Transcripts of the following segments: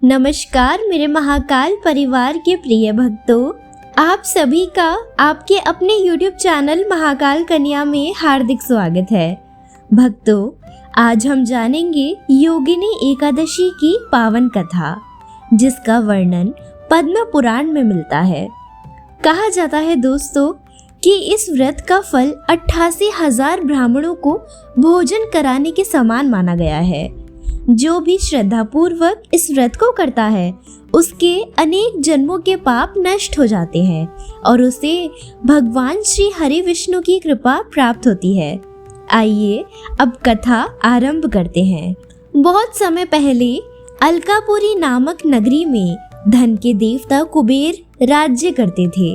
नमस्कार मेरे महाकाल परिवार के प्रिय भक्तों, आप सभी का आपके अपने YouTube चैनल महाकाल कन्या में हार्दिक स्वागत है। भक्तों, आज हम जानेंगे योगिनी एकादशी की पावन कथा, जिसका वर्णन पद्म पुराण में मिलता है। कहा जाता है दोस्तों कि इस व्रत का फल 88,000 ब्राह्मणों को भोजन कराने के समान माना गया है। जो भी श्रद्धा पूर्वक इस व्रत को करता है, उसके अनेक जन्मों के पाप नष्ट हो जाते हैं और उसे भगवान श्री हरि विष्णु की कृपा प्राप्त होती है। आइए अब कथा आरंभ करते हैं। बहुत समय पहले अलकापुरी नामक नगरी में धन के देवता कुबेर राज्य करते थे।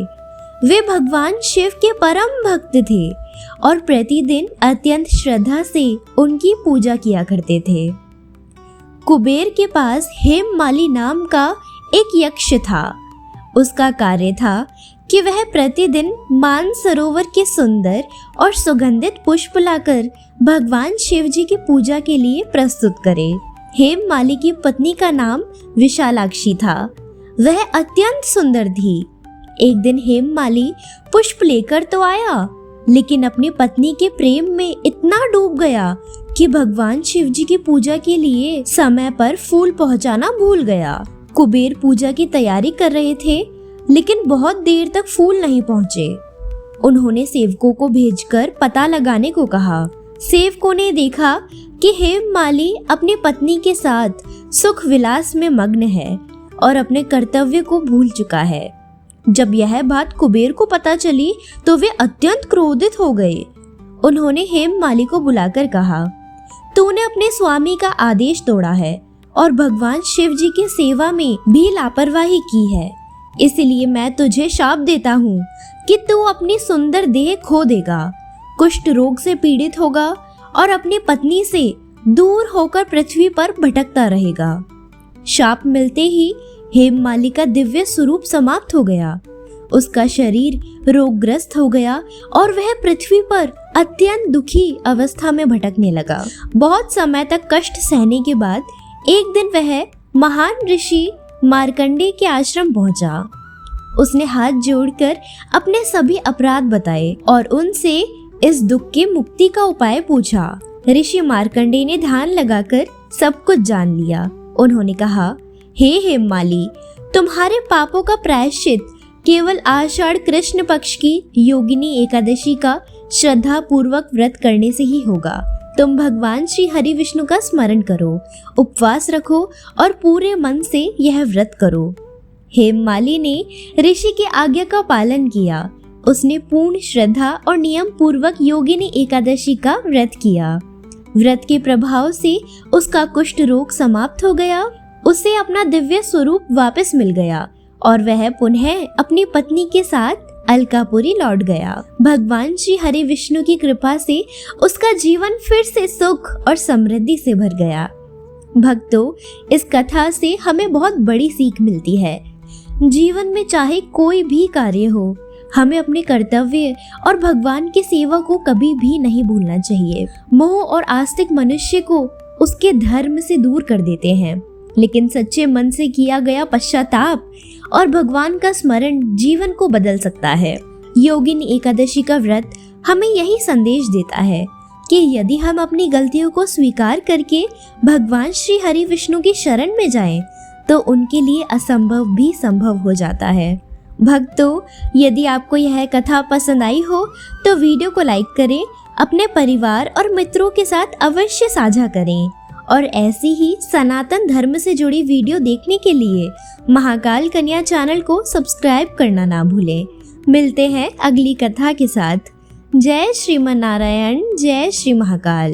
वे भगवान शिव के परम भक्त थे और प्रतिदिन अत्यंत श्रद्धा से उनकी पूजा किया करते थे। कुबेर के पास हेममाली नाम का एक यक्ष था। उसका कार्य था कि वह प्रतिदिन मानसरोवर के सुंदर और सुगंधित पुष्प लाकर भगवान शिव जी की पूजा के लिए प्रस्तुत करे। हेममाली की पत्नी का नाम विशालाक्षी था। वह अत्यंत सुंदर थी। एक दिन हेममाली पुष्प लेकर तो आया, लेकिन अपनी पत्नी के प्रेम में इतना डूब गया कि भगवान शिव जी की पूजा के लिए समय पर फूल पहुंचाना भूल गया। कुबेर पूजा की तैयारी कर रहे थे, लेकिन बहुत देर तक फूल नहीं पहुंचे। उन्होंने सेवकों को भेजकर पता लगाने को कहा। सेवकों ने देखा कि हेममाली अपनी पत्नी के साथ सुख विलास में मग्न है और अपने कर्तव्य को भूल चुका है। जब यह बात कुबेर को पता चली तो वे अत्यंत क्रोधित हो गए। उन्होंने हेममाली को बुलाकर कहा, तूने अपने स्वामी का आदेश तोड़ा है और भगवान शिव जी की सेवा में भी लापरवाही की है। इसलिए मैं तुझे शाप देता हूँ कि तू अपनी सुंदर देह खो देगा, कुष्ठ रोग से पीड़ित होगा और अपनी पत्नी से दूर होकर पृथ्वी पर भटकता रहेगा। शाप मिलते ही हेममाली का दिव्य स्वरूप समाप्त हो गया। उसका शरीर रोगग्रस्त हो गया और वह पृथ्वी पर अत्यंत दुखी अवस्था में भटकने लगा। बहुत समय तक कष्ट सहने के बाद एक दिन वह महान ऋषि मार्कंडेय के आश्रम पहुंचा। उसने हाथ जोड़कर अपने सभी अपराध बताए और उनसे इस दुख की मुक्ति का उपाय पूछा। ऋषि मार्कंडेय ने ध्यान लगाकर सब कुछ जान लिया। उन्होंने कहा, हे हेममाली, तुम्हारे पापों का प्रायश्चित केवल आषाढ़ कृष्ण पक्ष की योगिनी एकादशी का श्रद्धा पूर्वक व्रत करने से ही होगा। तुम भगवान श्री हरि विष्णु का स्मरण करो, उपवास रखो और पूरे मन से यह व्रत करो। हेममाली ने ऋषि की आज्ञा का पालन किया। उसने पूर्ण श्रद्धा और नियम पूर्वक योगिनी एकादशी का व्रत किया। व्रत के प्रभाव से उसका कुष्ठ रोग समाप्त हो गया। उसे अपना दिव्य स्वरूप वापस मिल गया और वह पुनः अपनी पत्नी के साथ अलकापुरी लौट गया। भगवान श्री हरि विष्णु की कृपा से उसका जीवन फिर से सुख और समृद्धि से भर गया। भक्तों, इस कथा से हमें बहुत बड़ी सीख मिलती है। जीवन में चाहे कोई भी कार्य हो, हमें अपने कर्तव्य और भगवान की सेवा को कभी भी नहीं भूलना चाहिए। मोह और आस्तिक मनुष्य को उसके धर्म से दूर कर देते हैं, लेकिन सच्चे मन से किया गया पश्चाताप और भगवान का स्मरण जीवन को बदल सकता है। योगिनी एकादशी का व्रत हमें यही संदेश देता है कि यदि हम अपनी गलतियों को स्वीकार करके भगवान श्री हरि विष्णु की शरण में जाएं, तो उनके लिए असंभव भी संभव हो जाता है। भक्तों, यदि आपको यह कथा पसंद आई हो तो वीडियो को लाइक करें, अपने परिवार और मित्रों के साथ अवश्य साझा करें और ऐसी ही सनातन धर्म से जुड़ी वीडियो देखने के लिए महाकाल कन्या चैनल को सब्सक्राइब करना ना भूलें। मिलते हैं अगली कथा के साथ। जय श्रीमन नारायण, जय श्री महाकाल।